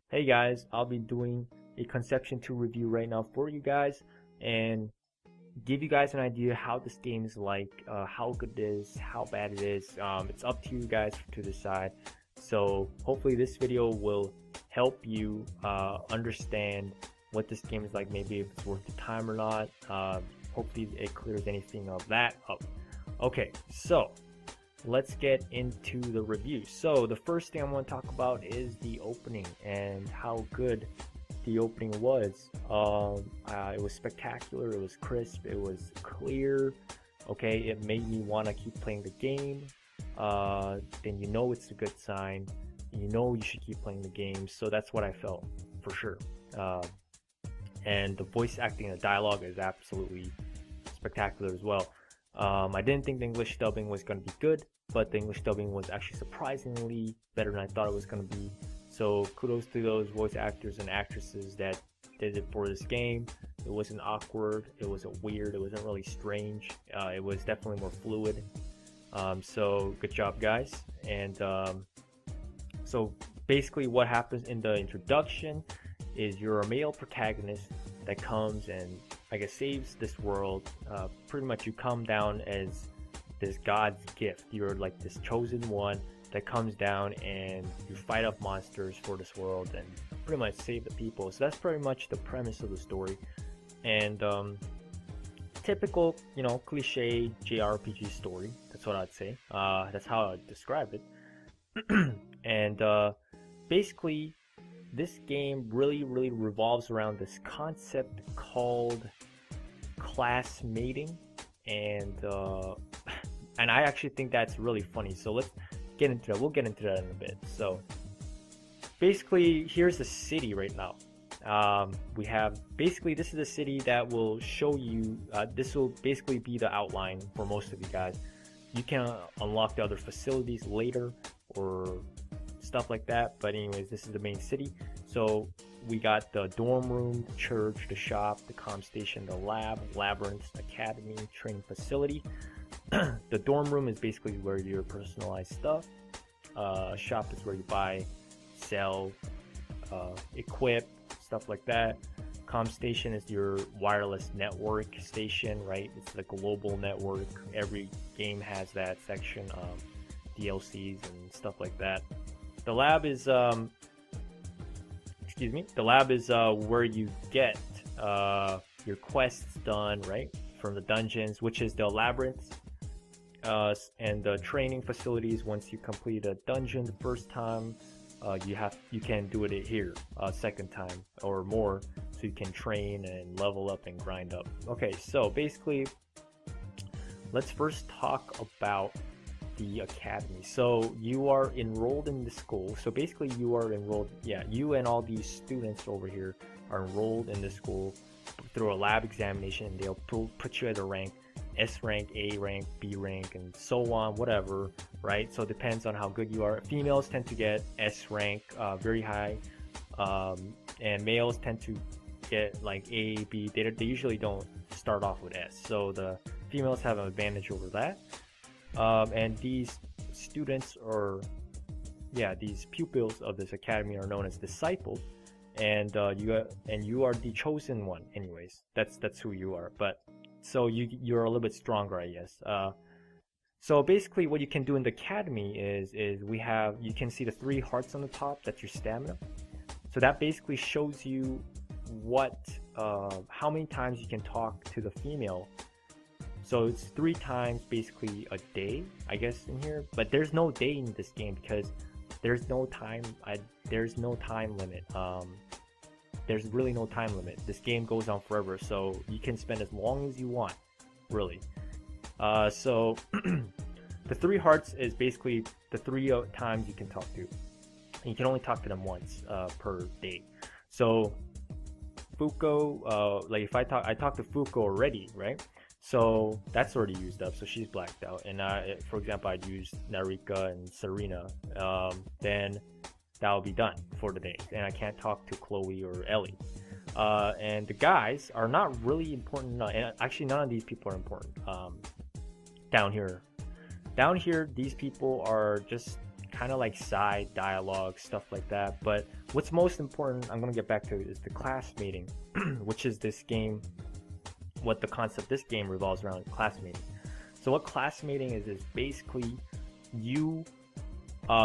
Hey guys, I'll be doing a Conception 2 review right now for you guys and give you guys an idea how this game is like, how good it is, how bad it is. It's up to you guys to decide. So hopefully this video will help you understand what this game is like, maybe if it's worth the time or not. Hopefully it clears anything of that up. Okay, so let's get into the review. So the first thing I want to talk about is the opening and how good the opening was. It was spectacular, it was crisp, it was clear. Okay, it made me want to keep playing the game. Then you know it's a good sign. You know you should keep playing the game. So that's what I felt for sure. And the voice acting and the dialogue is absolutely spectacular as well. I didn't think the English dubbing was going to be good, but the English dubbing was actually surprisingly better than I thought it was going to be. So kudos to those voice actors and actresses that did it for this game. It wasn't awkward, it wasn't weird, it wasn't really strange. It was definitely more fluid. So good job, guys. And so basically what happens in the introduction is you're a male protagonist that comes and I guess saves this world. Pretty much you come down as this god's gift. You're like this chosen one that comes down and you fight off monsters for this world and pretty much save the people. So that's pretty much the premise of the story. And typical, you know, cliche JRPG story. That's what I'd say. That's how I'd describe it. And basically this game really revolves around this concept called classmating, and I actually think that's really funny. So let's get into that. We'll get into that in a bit. So basically, here's the city right now. We have basically this is the city that will show you. This will basically be the outline for most of you guys. You can unlock the other facilities later or stuff like that, but anyways, this is the main city. So we got the dorm room, the church, the shop, the comm station, the lab, Labyrinth, academy, training facility. The dorm room is basically where you personalize stuff. Shop is where you buy, sell, equip, stuff like that. Comm station is your wireless network station, right? It's the global network. Every game has that section, DLCs and stuff like that. The lab is the lab is where you get your quests done, right, from the dungeons, which is the Labyrinth. And the training facilities, once you complete a dungeon the first time, you can do it here second time or more, so you can train and level up and grind up. Okay, so basically let's first talk about the academy. So you are enrolled in the school. So basically you are enrolled, you and all these students over here are enrolled in the school through a lab examination, and they'll put you at a rank, S rank, A rank, B rank, and so on, whatever, right? So it depends on how good you are. Females tend to get S rank, very high, and males tend to get like A, B. They usually don't start off with S, so the females have an advantage over that. And these students, or these pupils of this academy, are known as disciples, and you are the chosen one. Anyways, that's who you are. But so you're a little bit stronger, I guess. So basically, what you can do in the academy is you can see the 3 hearts on the top. That's your stamina. So that basically shows you how many times you can talk to the female. So it's 3 times basically a day, I guess, in here. But there's no day in this game because there's no time. There's no time limit. There's really no time limit. This game goes on forever, so you can spend as long as you want, really. So the 3 hearts is basically the 3 times you can talk to. And you can only talk to them once per day. So fuuko, like if I talked to fuuko already, right? So that's already used up, so she's blacked out. And for example, I'd use Narika and Serina, then that'll be done for the day. And I can't talk to Chloe or Ellie. And the guys are not really important, and actually none of these people are important. Down here, these people are just kind of like side dialogue, stuff like that. But what's most important, I'm gonna get back to it, is the classmating, which is this game. What the concept this game revolves around, classmating. So what classmating is basically you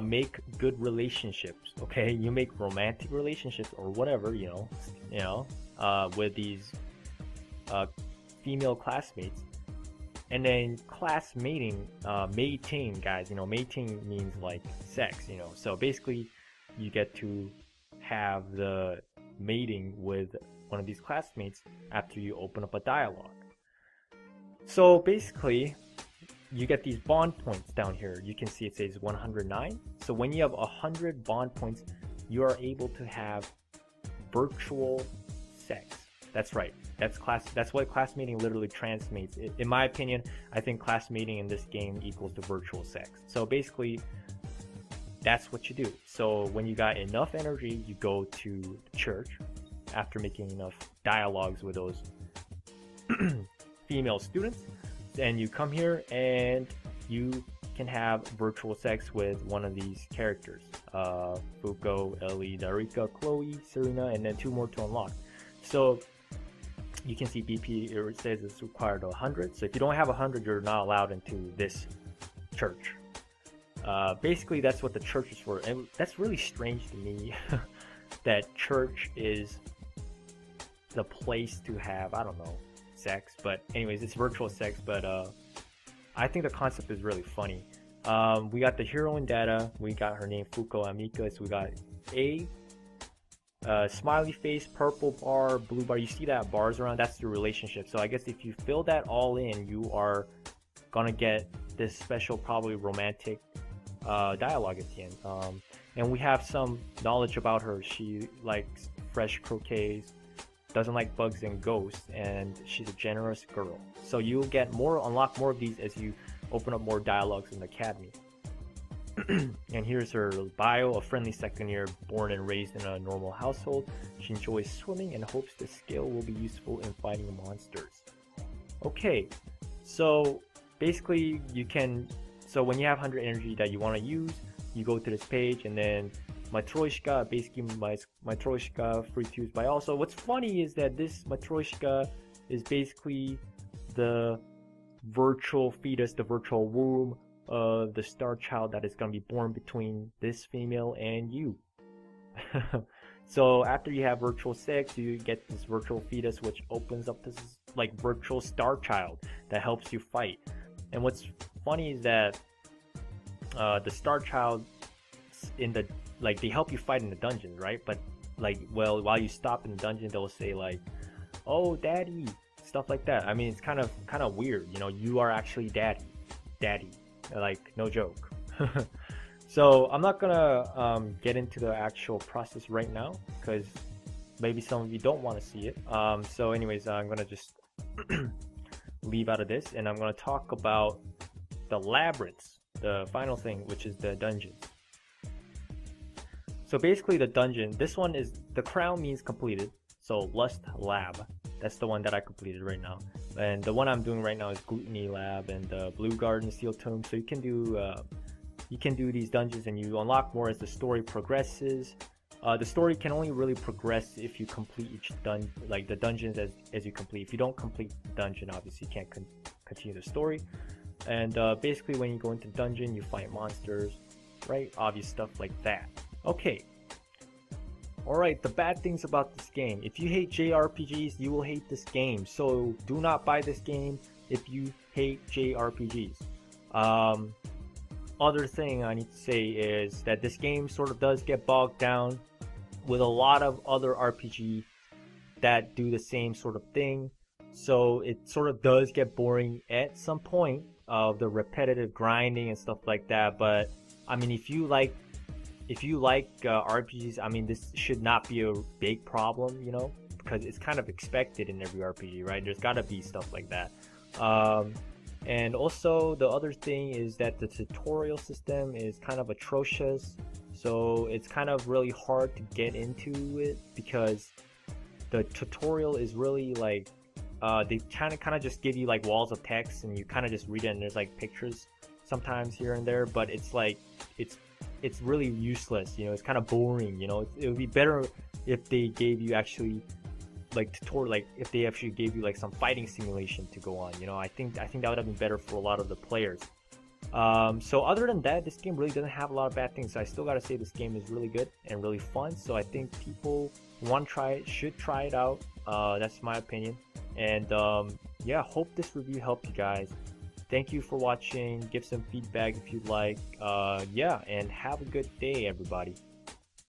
make good relationships. Okay, you make romantic relationships or whatever, with these female classmates. And then classmating, mating, guys, mating means like sex, so basically you get to have the mating with one of these classmates after you open up a dialogue. So basically you get these bond points down here. You can see it says 109. So when you have 100 bond points, you are able to have virtual sex. That's right. That's what classmating literally translates. In my opinion, I think classmating in this game equals to virtual sex. So basically, that's what you do. So when you got enough energy, you go to church after making enough dialogues with those female students, and you come here and you can have virtual sex with one of these characters, Fuuko, Ellie, Narika, Chloe, Serina, and then 2 more to unlock. So you can see BP, it says it's required 100. So if you don't have 100, you're not allowed into this church. Basically, that's what the church is for. And that's really strange to me that church is the place to have, I don't know, sex. But anyways, it's virtual sex. But I think the concept is really funny. We got the heroine data. We got her name Fuuko Amika. So we got smiley face, purple bar, blue bar. You see that bars around, that's the relationship. So I guess if you fill that all in, you are gonna get this special, probably romantic dialogue at the end. And we have some knowledge about her. She likes fresh croquets, doesn't like bugs and ghosts, and she's a generous girl. So you'll get unlock more of these as you open up more dialogues in the academy. And here's her bio: a friendly second year, born and raised in a normal household. She enjoys swimming and hopes the skill will be useful in fighting monsters. Okay, so basically so when you have 100 energy that you want to use, you go to this page, and then Matryoshka, basically Matryoshka, free to use by all. So what's funny is that this Matryoshka is basically the virtual fetus, the virtual womb of the star child that is going to be born between this female and you. So after you have virtual sex, you get this virtual fetus, which opens up this like virtual star child that helps you fight. And what's funny is that the star child in the they help you fight in the dungeon, right? But while you stop in the dungeon, they'll say like, "Oh, daddy," stuff like that. I mean, it's kind of weird, you are actually daddy, like no joke. So I'm not gonna get into the actual process right now because maybe some of you don't want to see it. So anyways, I'm gonna just leave out of this, and I'm gonna talk about the labyrinths, the final thing, which is the dungeons. So basically the dungeon, this one is, the crown means completed. So Lust Lab, that's the one that I completed right now. And the one I'm doing right now is Gluttony Lab and Blue Garden Steel Tomb. So you can do these dungeons, and you unlock more as the story progresses. The story can only really progress if you complete each the dungeons as you complete. If you don't complete the dungeon, obviously you can't continue the story. And basically when you go into dungeon, you fight monsters, right? Obvious stuff like that. Okay. Alright, the bad things about this game. If you hate JRPGs, you will hate this game. So do not buy this game if you hate JRPGs. Other thing I need to say is that this game sort of does get bogged down with a lot of other RPGs that do the same sort of thing. So it sort of does get boring at some point of the repetitive grinding and stuff like that. But I mean, if you like RPGs, I mean, this should not be a big problem, because it's kind of expected in every RPG, right? There's got to be stuff like that. And also the other thing is that the tutorial system is kind of atrocious. So it's kind of really hard to get into it because the tutorial is really they kind of just give you walls of text, and you kind of just read it, and there's pictures sometimes here and there, but it's it's really useless. You know, it's kind of boring. You know, it would be better if they gave you actually like tutorial, like if they actually gave you like some fighting simulation to go on. You know, I think that would have been better for a lot of the players. So other than that, this game really doesn't have a lot of bad things. So I still gotta say this game is really good and really fun. So I think people who want to try it should try it out. That's my opinion. And yeah, hope this review helped you guys. Thank you for watching. Give some feedback if you'd like. Yeah, and have a good day, everybody.